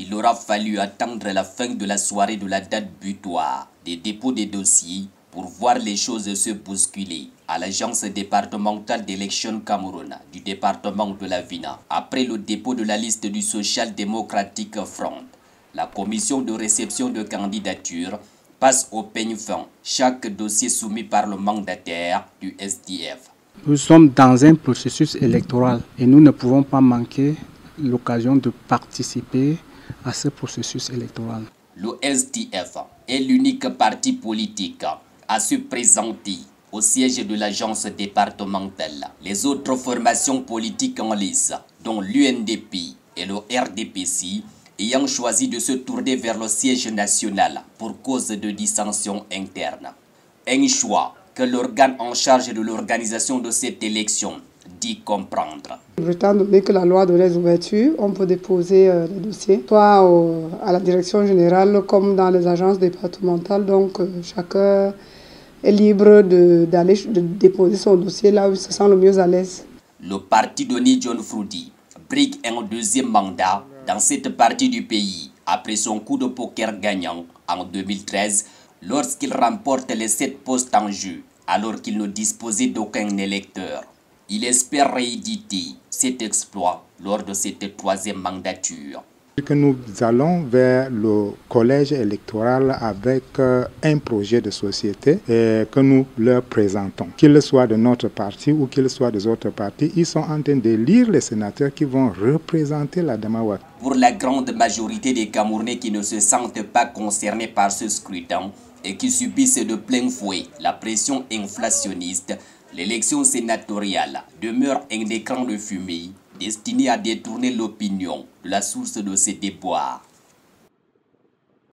il aura fallu attendre la fin de la soirée de la date butoir des dépôts des dossiers pour voir les choses se bousculer à l'agence départementale d'élection Cameroun du département de la Vina. Après le dépôt de la liste du Social Democratic Front, la commission de réception de candidatures passe au peigne fin chaque dossier soumis par le mandataire du SDF. Nous sommes dans un processus électoral et nous ne pouvons pas manquer l'occasion de participer à ce processus électoral. Le SDF est l'unique parti politique à se présenter au siège de l'agence départementale. Les autres formations politiques en lice, dont l'UNDP et le RDPC, ayant choisi de se tourner vers le siège national pour cause de dissensions internes. Un choix que l'organe en charge de l'organisation de cette élection dit comprendre. Étant donné que la loi de les ouvertures, on peut déposer les dossiers, soit à la direction générale comme dans les agences départementales. Donc chacun est libre d'aller déposer son dossier là où il se sent le mieux à l'aise. Le parti de John Frudy brigue un deuxième mandat dans cette partie du pays après son coup de poker gagnant en 2013 lorsqu'il remporte les 7 postes en jeu alors qu'il ne disposait d'aucun électeur. Il espère rééditer cet exploit lors de cette troisième mandature. Que nous allons vers le collège électoral avec un projet de société que nous leur présentons. Qu'ils soient de notre parti ou qu'ils soient des autres partis, ils sont en train de lire les sénateurs qui vont représenter la Damawa. Pour la grande majorité des Camerounais qui ne se sentent pas concernés par ce scrutin et qui subissent de plein fouet la pression inflationniste, l'élection sénatoriale demeure un écran de fumée destiné à détourner l'opinion de la source de ces déboires.